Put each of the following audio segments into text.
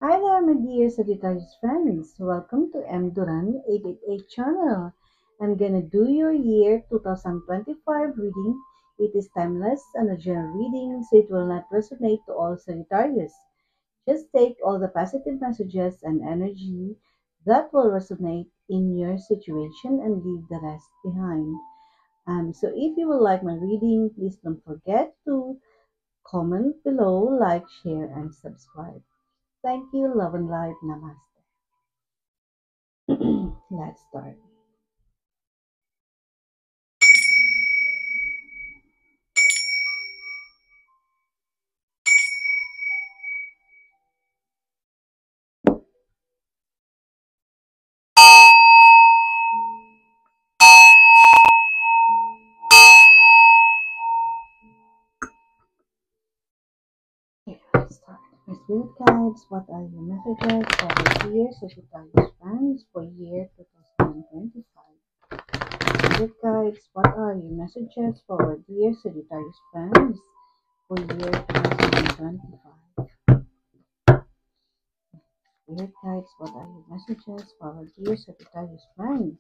Hi there, my dear Sagittarius friends. Welcome to M. Duran 888 channel. I'm gonna do your year 2025 reading. It is timeless and a general reading, so it will not resonate to all Sagittarius. Just take all the positive messages and energy that will resonate in your situation and leave the rest behind. So if you will like my reading, please don't forget to comment below, like, share, and subscribe. Thank you, love and light. Namaste. Let's start. Okay, let's start. My spirit guides, what are your messages for the year Sagittarius fans for year 2025? Spirit guides, what are your messages for our dear Sagittarius fans for year 2025? Spirit guides, what are your messages for our dear Sagittarius fans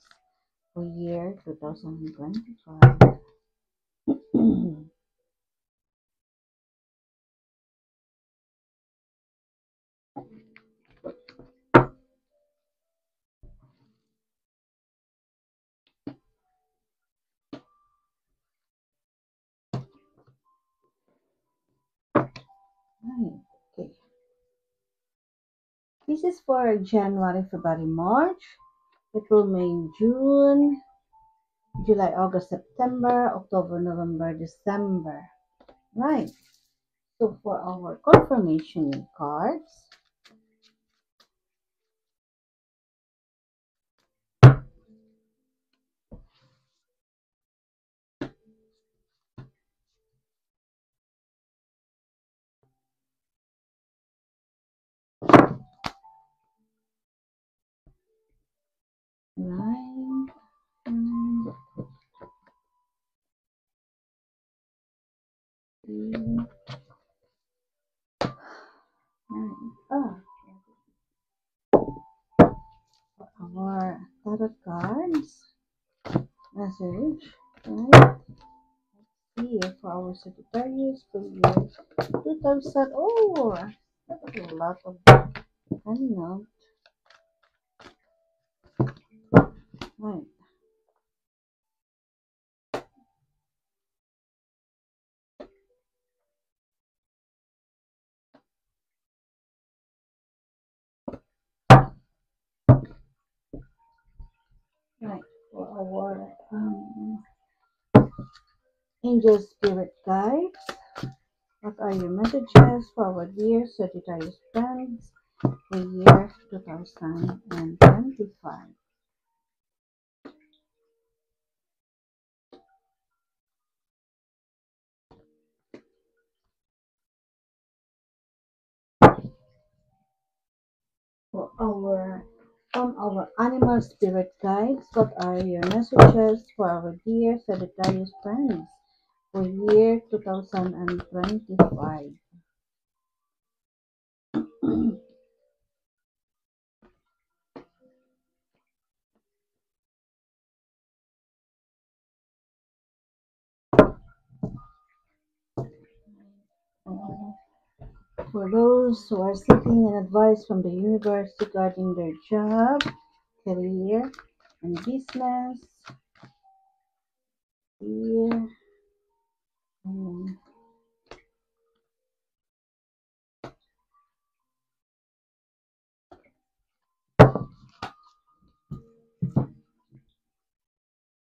for year 2025? Right, okay. This is for January, February, March, April, May, June, July, August, September, October, November, December. Right. So for our confirmation cards, nine, three, nine. Our tarot cards message. Right. Here for our Sagittarius for year 2000. Oh, that's a lot of coming out. Right. Right. For our angel spirit guides. What are your messages for our dear Sagittarius friends for year 2025? For our From our animal spirit guides, what are your messages for our dear Sagittarius friends for year 2025? For those who are seeking an advice from the universe regarding their job, career, and business, here,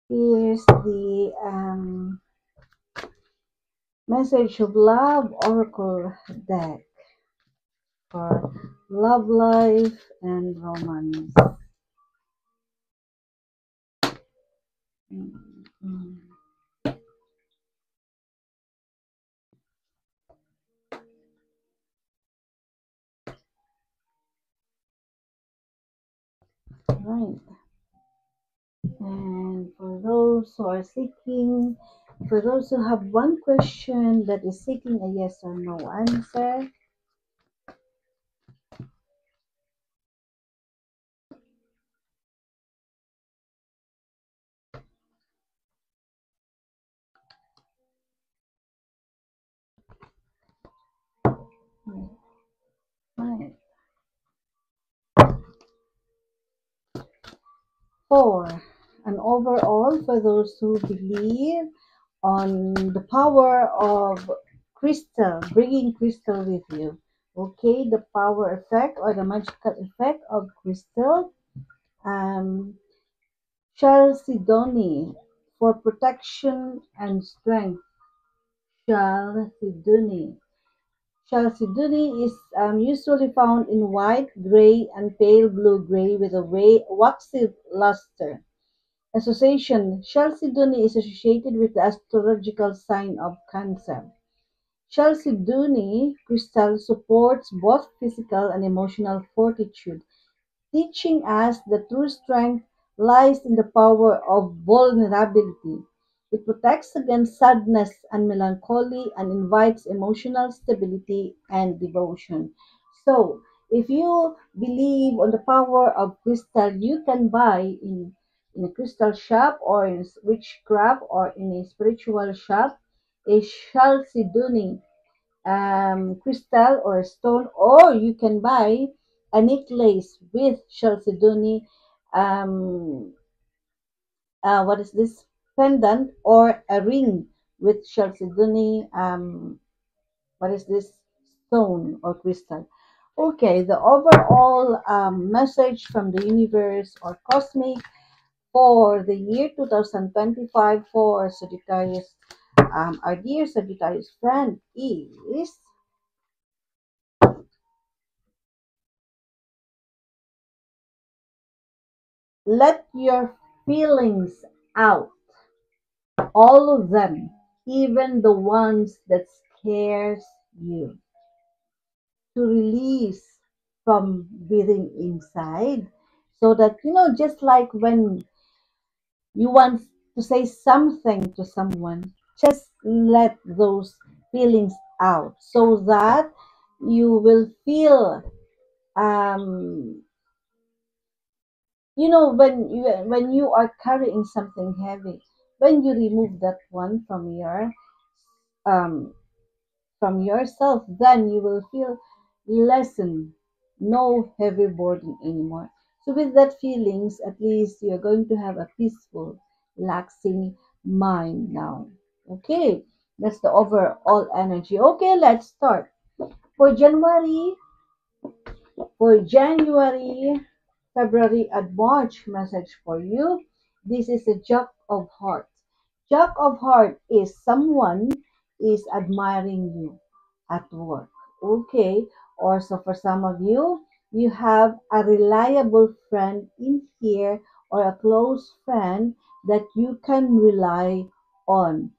here's the message of love oracle deck for love life and romance. Mm, right. And for those who have one question that is seeking a yes or no answer, 4. And overall, for those who believe on the power of crystal, bringing crystal with you. Okay, the power effect or the magical effect of crystal. Um, Chalcedony for protection and strength. Chalcedony. Chalcedony is usually found in white, gray, and pale blue-gray with a waxy luster. Association: Chalcedony is associated with the astrological sign of Cancer. Chalcedony crystal supports both physical and emotional fortitude, teaching us that true strength lies in the power of vulnerability. It protects against sadness and melancholy and invites emotional stability and devotion. So, if you believe on the power of crystal, you can buy in a crystal shop or in witchcraft or in a spiritual shop a chalcedony crystal or stone, or you can buy a necklace with chalcedony, um, what is this, pendant, or a ring with chalcedony, what is this, stone or crystal. Okay, the overall message from the universe or cosmic for the year 2025 for Sagittarius, our dear Sagittarius friend, is let your feelings out, all of them, even the ones that scares you, to release from breathing inside, so that just like when you want to say something to someone, just let those feelings out so that you will feel, um when you are carrying something heavy, when you remove that one um from yourself, then you will feel lessen, no heavy burden anymore. So with that feelings, at least you're going to have a peaceful, relaxing mind now. Okay, that's the overall energy. Okay, let's start. For January, for January, February, and March message for you. This is a Jack of Hearts. Jack of Heart is someone is admiring you at work. Okay. Or so for some of you, you have a reliable friend in here or a close friend that you can rely on.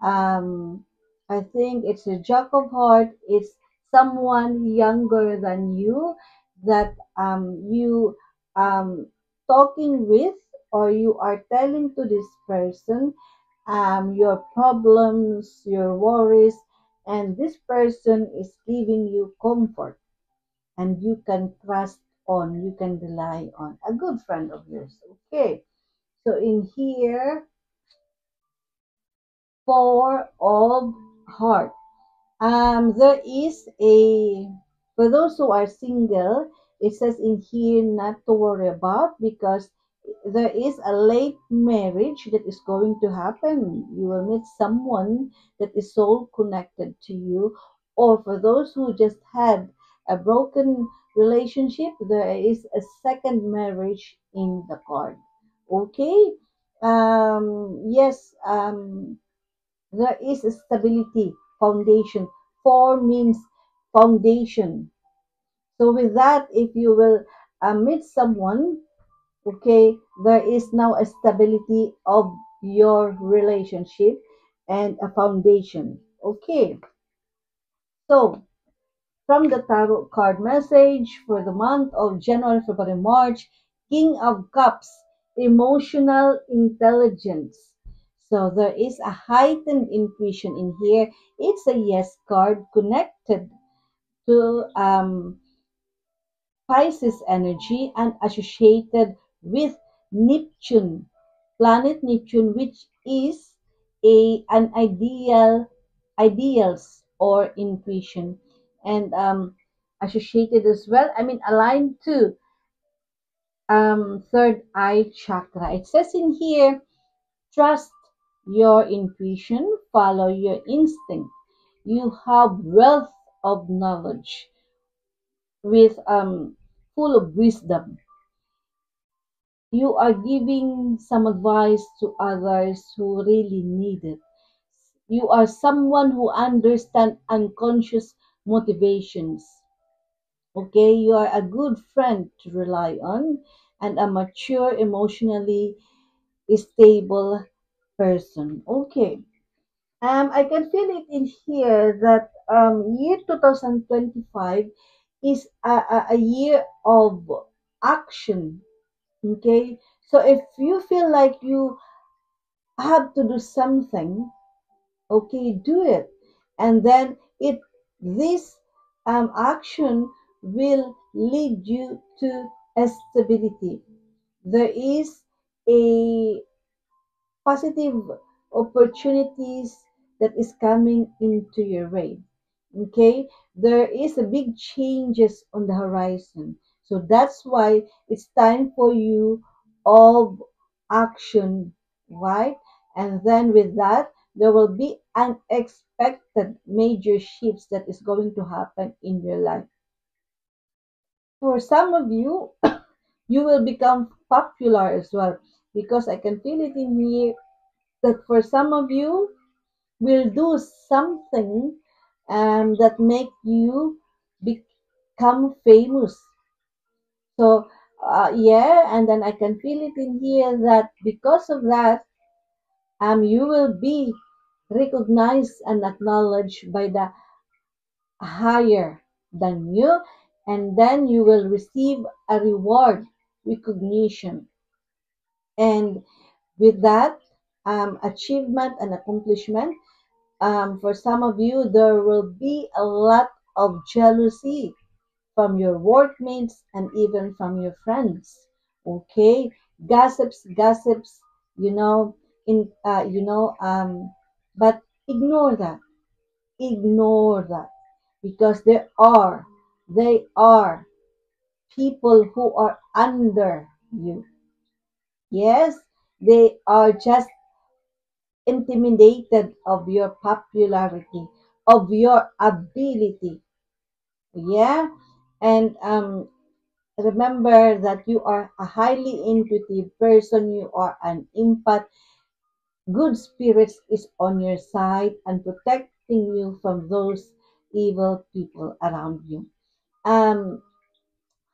Um, I think it's a Jack of Heart. It's someone younger than you that you talking with, or you are telling to this person your problems, your worries, and this person is giving you comfort, and you can trust on, you can rely on a good friend of yours. Okay, so in here, four of heart. There is a, for those who are single, it says in here not to worry about, because there is a late marriage that is going to happen. You will meet someone that is soul connected to you. Or for those who just had a broken relationship, there is a second marriage in the card. Okay? Yes, there is a stability, foundation. Four means foundation. So with that, if you will meet someone, okay, there is now a stability of your relationship and a foundation. Okay, so from the tarot card message for the month of January, February, March, King of Cups, emotional intelligence. So there is a heightened intuition in here. It's a yes card connected to Pisces energy and associated with Neptune, planet Neptune, which is an ideals or intuition, and associated as well. I mean, aligned to third eye chakra. It says in here, trust your intuition, follow your instinct. You have wealth of knowledge with full of wisdom. You are giving some advice to others who really need it. You are someone who understands unconscious motivations. Okay, you are a good friend to rely on and a mature, emotionally stable person. Okay. I can feel it in here that year 2025 is a year of action. Okay. So if you feel like you have to do something, okay, do it. And then this action will lead you to stability. There is a positive opportunities that is coming into your way. Okay, there is a big changes on the horizon. So that's why it's time for you of action, right? And then with that, there will be unexpected major shifts that is going to happen in your life. For some of you, you will become popular as well because I can feel it in here that for some of you will do something that make you become famous. So yeah, and then I can feel it in here that because of that, you will be recognized and acknowledged by the higher than you, and then you will receive a reward, recognition, and with that achievement and accomplishment. For some of you, there will be a lot of jealousy from your workmates and even from your friends. Okay, gossips, you know, but ignore that. Ignore that because they are people who are under you. Yes, they are just intimidated of your popularity, of your ability. Yeah. And remember that you are a highly intuitive person, you are an empath. Good spirits is on your side and protecting you from those evil people around you. Um,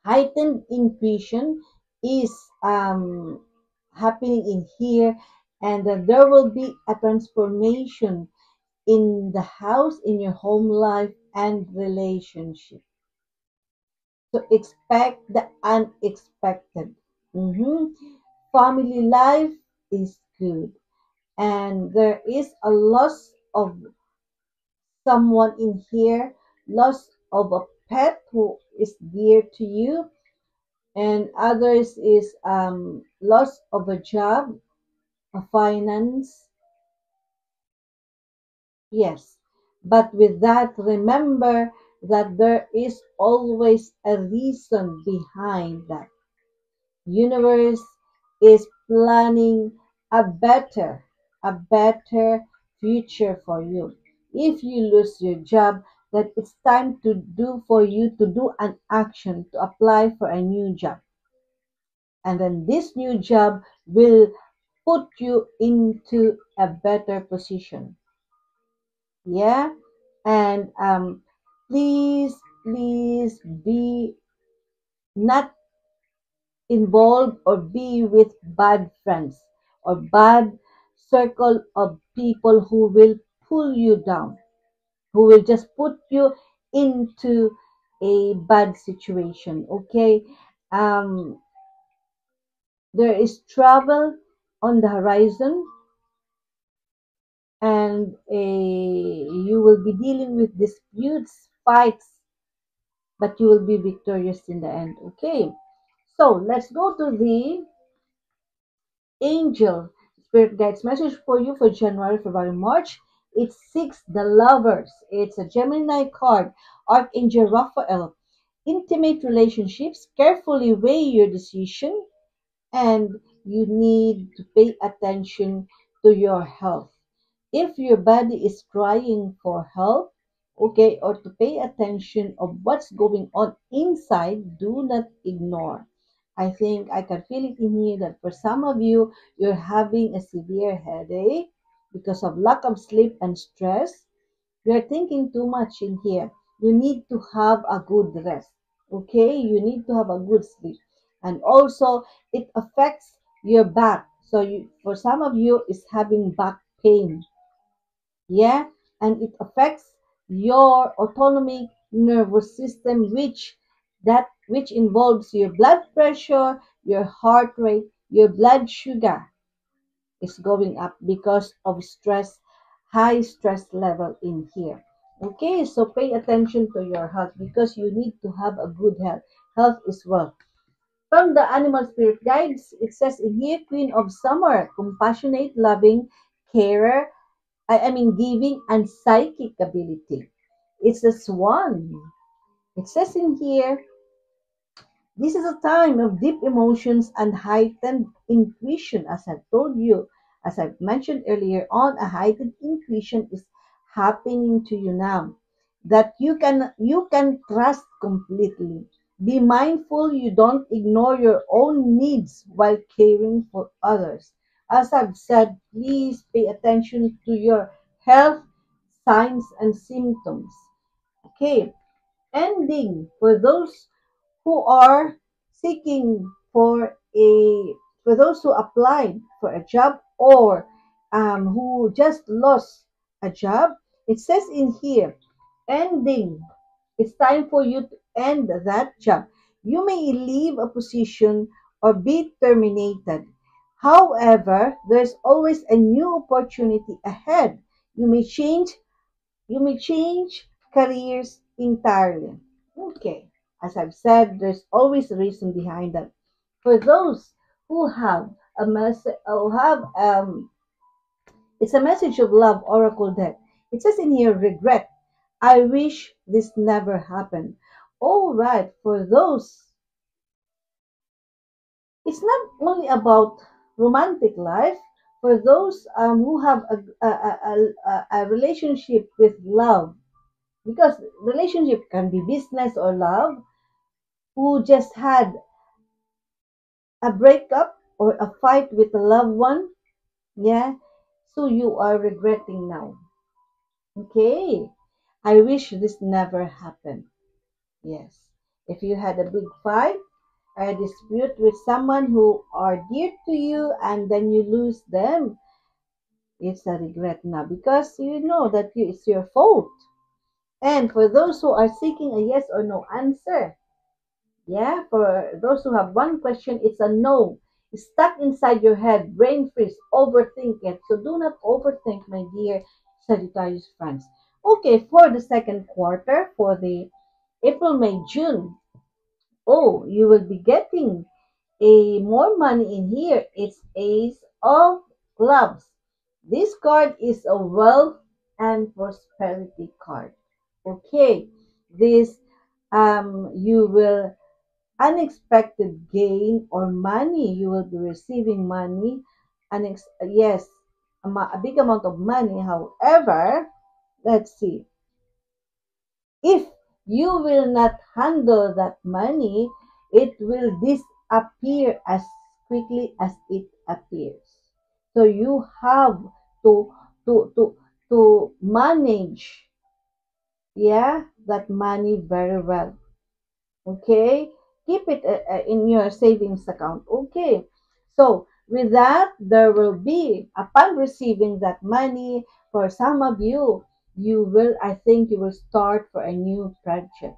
Heightened intuition is happening in here, and there will be a transformation in the house, in your home life and relationship. So expect the unexpected. Mhm. Family life is good. And there is a loss of someone in here, loss of a pet who is dear to you, and others is loss of a job, a finance. Yes, but with that, remember that there is always a reason behind that. Universe is planning a better future for you. If you lose your job, that it's time to do for you to do an action to apply for a new job. And then this new job will put you into a better position. Yeah, and please be not involved or be with bad friends or bad circle of people who will pull you down, who will just put you into a bad situation. Okay, um there is trouble on the horizon, and you will be dealing with disputes, fights, but you will be victorious in the end. Okay, so let's go to the angel spirit guides message for you for January, February, March. It's six, the lovers. It's a Gemini card, Archangel Raphael. intimate relationships, carefully weigh your decision, and you need to pay attention to your health. If your body is crying for help, okay, or to pay attention of what's going on inside, do not ignore. I think I can feel it in here that for some of you, you're having a severe headache because of lack of sleep and stress. You're thinking too much in here. You need to have a good rest. Okay? You need to have a good sleep. And also, it affects your back. So, for some of you, is having back pain. Yeah? And it affects your autonomic nervous system, which involves your blood pressure, your heart rate, your blood sugar is going up because of stress, high stress level in here. Okay, so pay attention to your health because you need to have a good health. Health is wealth. From the animal spirit guides, it says in here, Queen of Summer, compassionate, loving, carer, I mean giving, and psychic ability. It's a swan. It says in here, this is a time of deep emotions and heightened intuition, as I've told you. As I've mentioned earlier on, a heightened intuition is happening to you now that you can trust completely. Be mindful you don't ignore your own needs while caring for others. As I've said, please pay attention to your health signs and symptoms. Okay, ending for those who are seeking for those who applied for a job or who just lost a job. It says in here, ending. It's time for you to end that job. You may leave a position or be terminated. However, there's always a new opportunity ahead. You may change you may change careers entirely. Okay, as I've said, there's always a reason behind that. For those who have a message, who have it's a message of love oracle deck. It says in here, regret. I wish this never happened. All right, for those, it's not only about romantic life. For those who have a relationship with love, because relationship can be business or love, who just had a breakup or a fight with a loved one, yeah, so you are regretting now. Okay, I wish this never happened. Yes, if you had a big fight or a dispute with someone who are dear to you and then you lose them, it's a regret now because you know that it's your fault. And for those who are seeking a yes or no answer, yeah, for those who have one question, it's a no. It's stuck inside your head, brain freeze, overthink it. So do not overthink, my dear Sagittarius friends. Okay, for the second quarter, for the April, May, June, oh, you will be getting a more money in here. It's Ace of Clubs. This card is a wealth and prosperity card. Okay, this you will unexpected gain or money. You will be receiving money, yes, a big amount of money. However, let's see, if you will not handle that money, it will disappear as quickly as it appears. So you have to to to to manage, yeah, that money very well. Okay, keep it in your savings account. Okay, so with that, there will be, upon receiving that money, for some of you, I think you will start for a new project.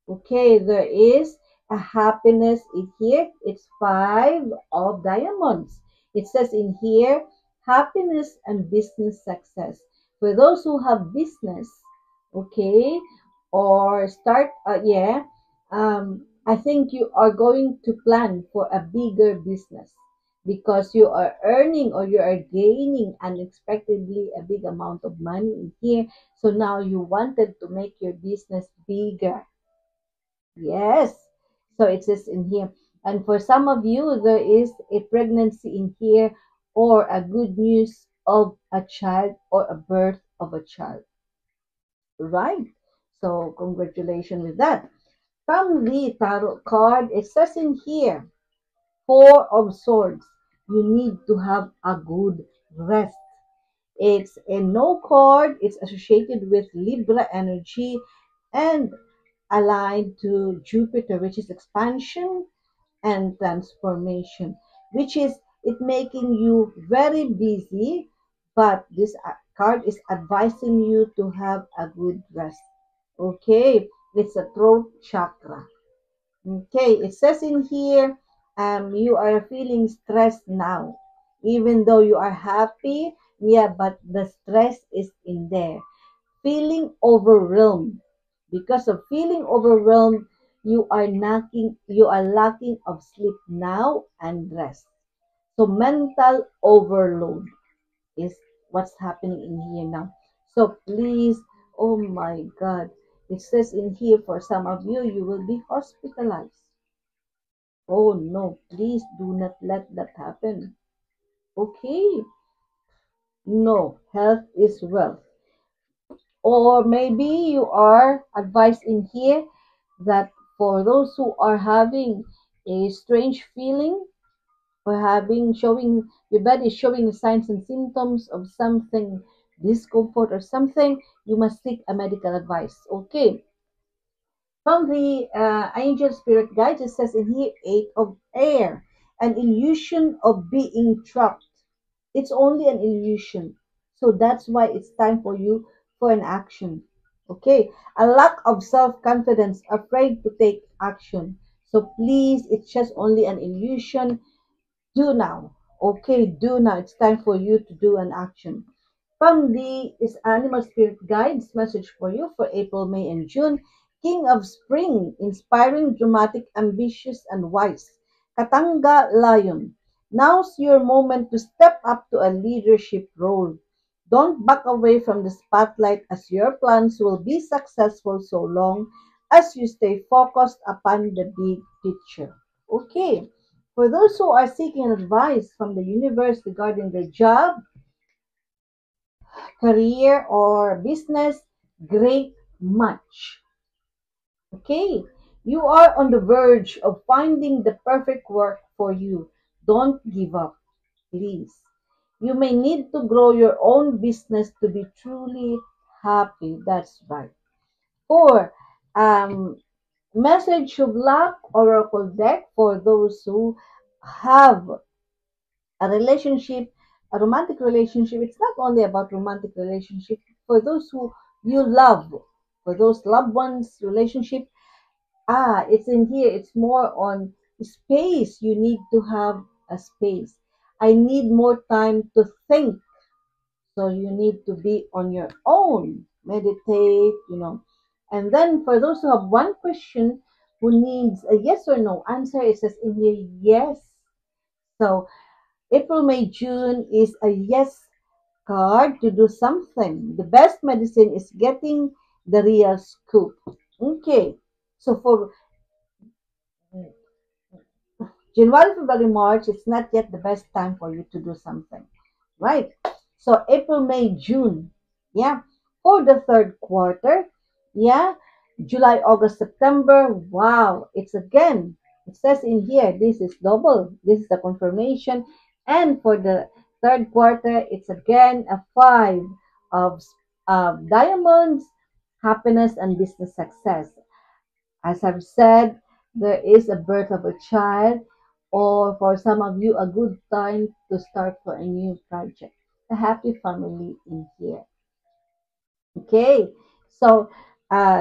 Okay, there is a happiness in here. It's five of diamonds. It says in here, happiness and business success. For those who have business, okay, or start, yeah, I think you are going to plan for a bigger business because you are earning or you are gaining unexpectedly a big amount of money in here. So now you wanted to make your business bigger. Yes. So it says in here. And for some of you, there is a pregnancy in here or a good news of a child or a birth of a child. Right? So congratulations with that. From the tarot card, it says in here, Four of Swords. You need to have a good rest. It's a no card. It's associated with Libra energy and aligned to Jupiter, which is expansion and transformation, which is it making you very busy, but this card is advising you to have a good rest. Okay, it's a throat chakra. Okay, it says in here, you are feeling stressed now, even though you are happy. Yeah, but the stress is in there. Feeling overwhelmed. Because of feeling overwhelmed, you are lacking of sleep now and rest. So mental overload is what's happening in here now. So please, oh my God, it says in here for some of you, you will be hospitalized. Oh no, please do not let that happen. Okay, no, health is wealth. Or maybe you are advised in here that for those who are having a strange feeling or having showing your body is showing signs and symptoms of something discomfort or something, you must seek a medical advice. Okay. From the angel spirit guides, it says in here, eight of air, an illusion of being trapped. It's only an illusion. So that's why it's time for you for an action. Okay. A lack of self-confidence, afraid to take action. So please, it's just only an illusion. Do now. Okay, do now. It's time for you to do an action. From the is Animal Spirit Guides message for you for April, May, and June. King of Spring, inspiring, dramatic, ambitious, and wise. Katanga Lion. Now's your moment to step up to a leadership role. Don't back away from the spotlight as your plans will be successful so long as you stay focused upon the big picture. Okay. For those who are seeking advice from the universe regarding their job, career, or business, great match. Okay? You are on the verge of finding the perfect work for you. Don't give up, please. You may need to grow your own business to be truly happy. That's right. Four, um, message of luck oracle deck for those who have a relationship, a romantic relationship. It's not only about romantic relationship. For those who you love, for those loved ones, relationship, it's in here. It's more on space. You need to have a space. I need more time to think. So you need to be on your own, meditate, And then for those who have one question who needs a yes or no answer, it says in here, yes. So April, May, June is a yes card to do something. The best medicine is getting the real scoop. Okay. So for January, February, March, it's not yet the best time for you to do something. Right? So April, May, June. Yeah. For the third quarter. Yeah. July, August, September. Wow. It's again. It says in here, this is double. This is the confirmation. And for the third quarter, it's again a five of diamonds, happiness, and business success. As I've said, there is a birth of a child, or for some of you, a good time to start for a new project. A happy family in here. Okay, so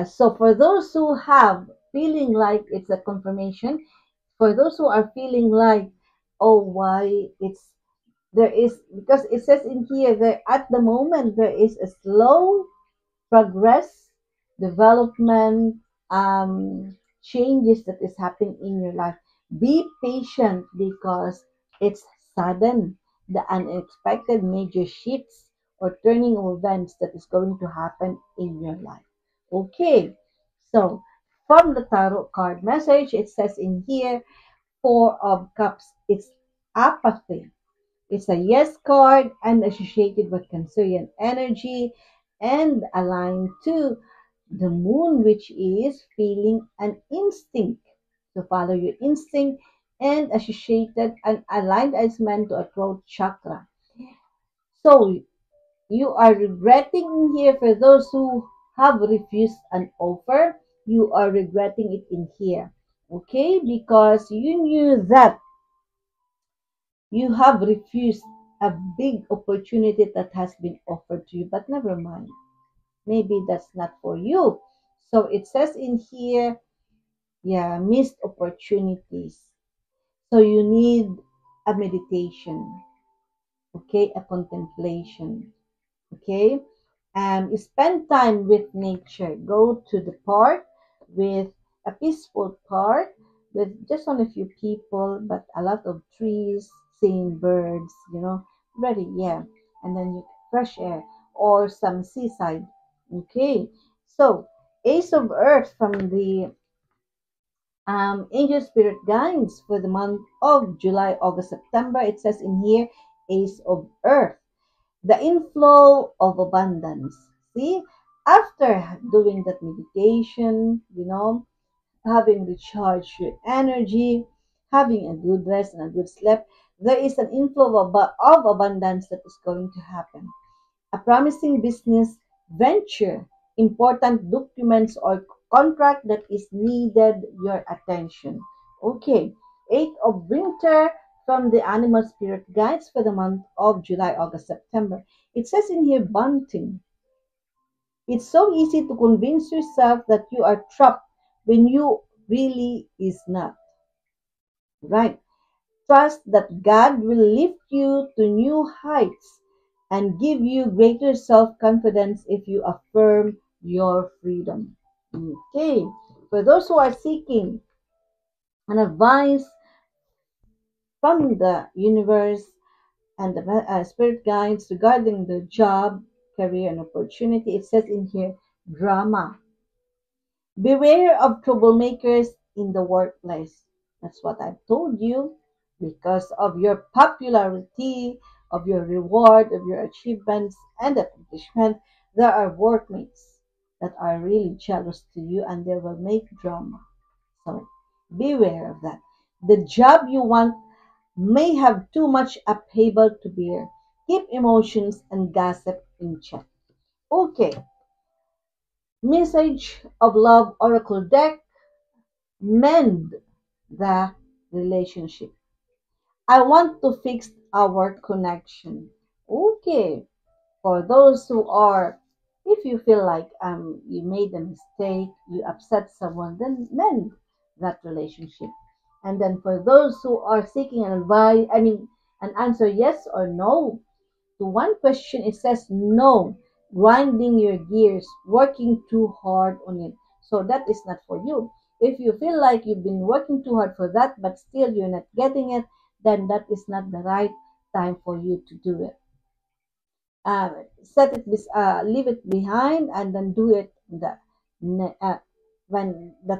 so for those who have feeling like it's a confirmation, for those who are feeling like, oh, why it's there is because it says in here that at the moment there is a slow progress, development, changes that is happening in your life. Be patient because it's sudden, the unexpected major shifts or turning of events that is going to happen in your life. Okay, so from the tarot card message, it says in here, Four of Cups. It's apathy. It's a yes card and associated with Cancerian energy and aligned to the moon, which is feeling an instinct to follow your instinct and associated and aligned as meant to a throat chakra. So you are regretting here for those who have refused an offer. You are regretting it in here. Okay? Because you knew that you have refused a big opportunity that has been offered to you, but never mind. Maybe that's not for you. So it says in here, yeah, missed opportunities. So you need a meditation, okay, a contemplation, okay. Spend time with nature. Go to the park with a peaceful park with just only a few people, but a lot of trees, seeing birds, very, yeah. And then you fresh air or some seaside. Okay. So Ace of Earth from the angel spirit guides for the month of July, August, September. It says in here, Ace of Earth, the inflow of abundance. See, after doing that meditation, having recharged your energy, having a good rest and a good sleep, there is an inflow of abundance that is going to happen. A promising business venture, important documents or contract that is needed your attention. Okay, Eight of Winter from the Animal Spirit Guides for the month of July, August, September. It says in here, bunting. It's so easy to convince yourself that you are trapped when you really is not. Right? Trust that God will lift you to new heights and give you greater self confidence if you affirm your freedom. Okay. For those who are seeking an advice from the universe and the spirit guides regarding the job, career, and opportunity, it says in here drama. Beware of troublemakers in the workplace. That's what I've told you. Because of your popularity, of your reward, of your achievements and accomplishment, there are workmates that are really jealous to you and they will make drama. So beware of that. The job you want may have too much upheaval to bear. Keep emotions and gossip in check. Okay, message of love oracle deck, mend the relationship. I want to fix our connection. Okay, for those who are, if you feel like you made a mistake, you upset someone, then mend that relationship. And then for those who are seeking an advice, an answer yes or no, to one question, it says no, grinding your gears, working too hard on it. So that is not for you. If you feel like you've been working too hard for that, but still you're not getting it, then that is not the right time for you to do it. Leave it behind, and then do it when the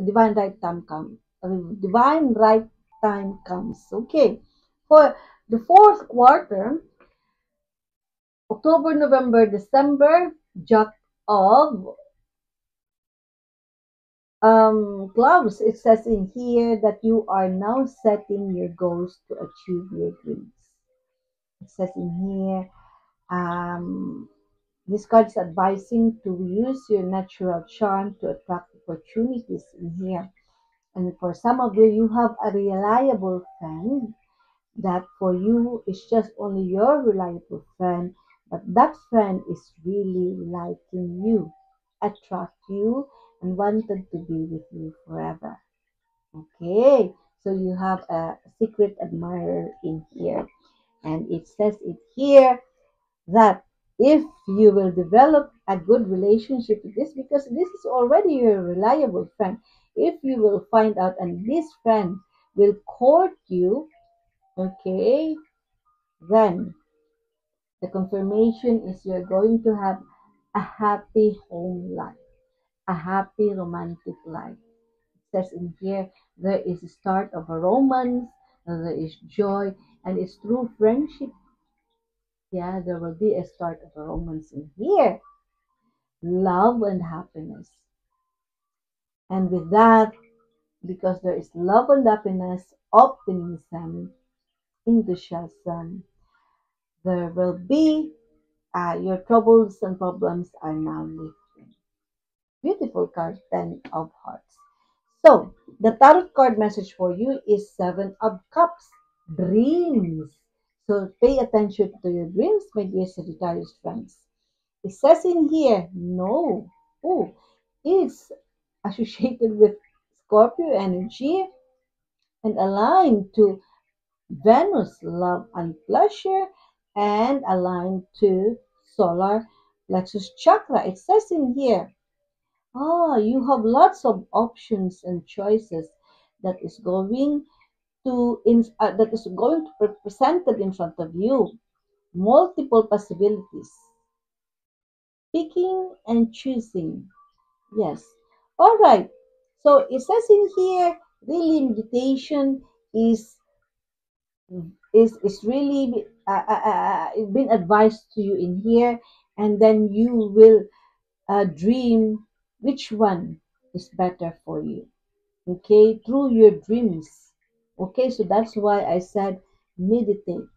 divine right time comes. Divine right time comes. Okay, for the fourth quarter, October, November, December, Jack of clubs. It says in here that you are now setting your goals to achieve your dreams. It says in here, this card is advising to use your natural charm to attract opportunities in here. And for some of you, you have a reliable friend that for you is just only your reliable friend, but that friend is really liking you, attract you, and wanted to be with you forever. Okay, so you have a secret admirer in here, and it says it here that if you will develop a good relationship with this, because this is already your reliable friend, if you will find out and this friend will court you, okay, then the confirmation is you're going to have a happy home life. a happy romantic life. It says in here, there is a start of a romance, there is joy, and it's through friendship. Yeah, there will be a start of a romance in here. Love and happiness. And with that, because there is love and happiness, optimism, enthusiasm, there will be your troubles and problems are now lifted. Beautiful card, Ten of Hearts. So, the tarot card message for you is Seven of Cups, dreams. So, pay attention to your dreams, my dear Sagittarius friends. It says in here, no. Oh, it's associated with Scorpio energy and aligned to Venus, love and pleasure, and aligned to solar plexus chakra. It says in here, you have lots of options and choices that is going to be presented in front of you. Multiple possibilities, picking and choosing. Yes. All right. So it says in here, really meditation is is really been advised to you in here, and then you will dream which one is better for you. Okay, through your dreams. Okay, so that's why I said meditate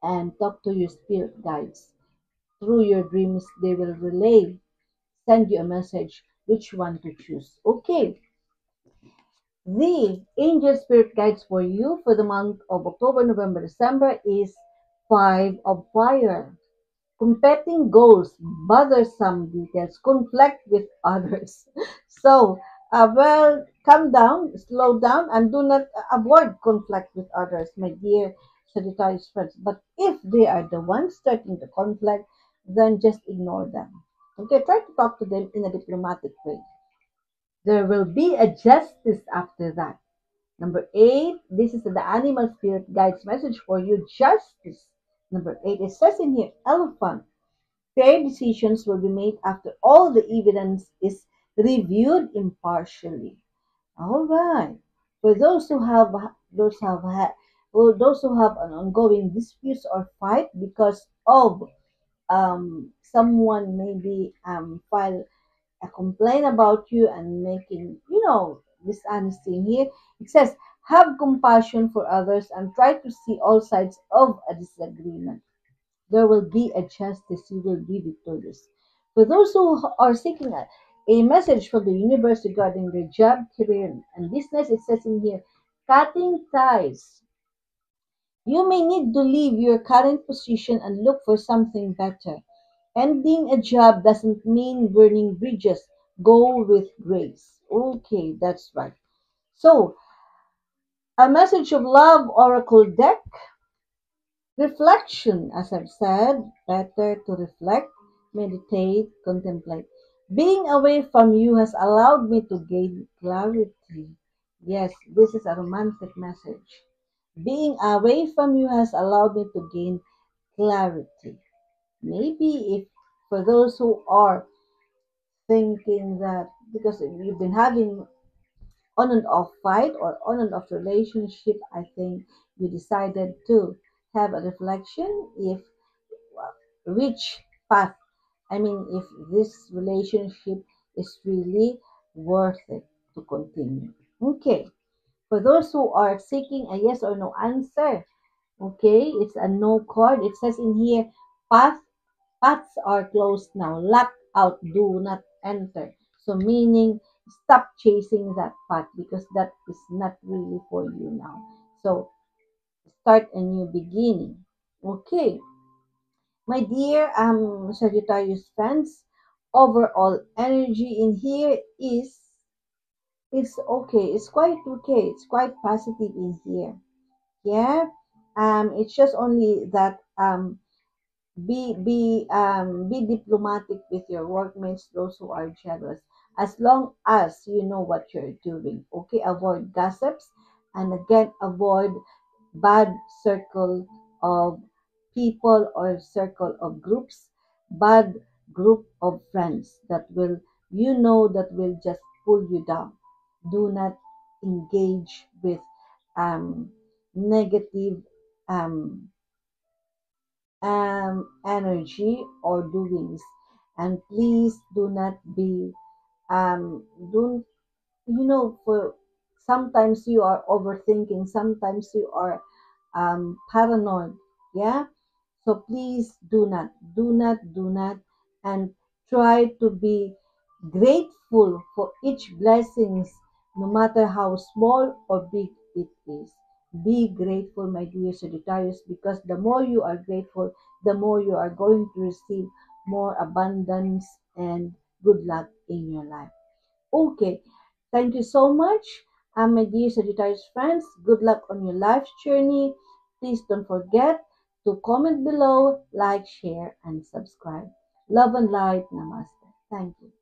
and talk to your spirit guides. Through your dreams, they will relay, send you a message which one to choose. Okay, the angel spirit guides for you for the month of October, November, December is Five of Fire. Competing goals, bothersome details, conflict with others. So, calm down, slow down, and do not avoid conflict with others, my dear Sagittarius friends. But if they are the ones starting the conflict, then just ignore them. Okay, try to talk to them in a diplomatic way. There will be a justice after that. Number eight, this is the animal spirit guides message for you, justice. Number eight, it says in here, elephant. Fair decisions will be made after all the evidence is reviewed impartially. All right. For those who have an ongoing disputes or fight because of someone maybe file a complaint about you and making dishonesty in here. It says have compassion for others and try to see all sides of a disagreement. There will be a justice, you will be victorious. For those who are seeking a message from the universe regarding their job, career, and business, it says in here, cutting ties. You may need to leave your current position and look for something better. Ending a job doesn't mean burning bridges. Go with grace. Okay, that's right. So, a message of love oracle deck. Reflection, as I've said, better to reflect, meditate, contemplate. Being away from you has allowed me to gain clarity. Yes, this is a romantic message. Being away from you has allowed me to gain clarity. Maybe if for those who are thinking that because you've been having on and off fight or on and off relationship, I think you decided to have a reflection if which path, I mean, if this relationship is really worth it to continue. Okay, for those who are seeking a yes or no answer, okay, it's a no card. It says in here, path paths are closed now. Lock out, do not enter. So meaning stop chasing that path because that is not really for you now. So start a new beginning. Okay, my dear Sagittarius fans, overall energy in here is it's okay. It's quite okay. It's quite positive in here. Yeah. It's just only that be diplomatic with your workmates, those who are jealous, as long as you know what you're doing. Okay, avoid gossips, and again avoid bad circle of people or circle of groups, bad group of friends that will you know that will just pull you down. Do not engage with negative um, energy or doings, and please do not be don't for sometimes you are overthinking, sometimes you are paranoid. Yeah, so please do not, and try to be grateful for each blessings, no matter how small or big it is. Be grateful, my dear Sagittarius, because the more you are grateful, the more you are going to receive more abundance and good luck in your life. Okay, thank you so much. My dear Sagittarius friends, good luck on your life's journey. Please don't forget to comment below, like, share, and subscribe. Love and light. Namaste. Thank you.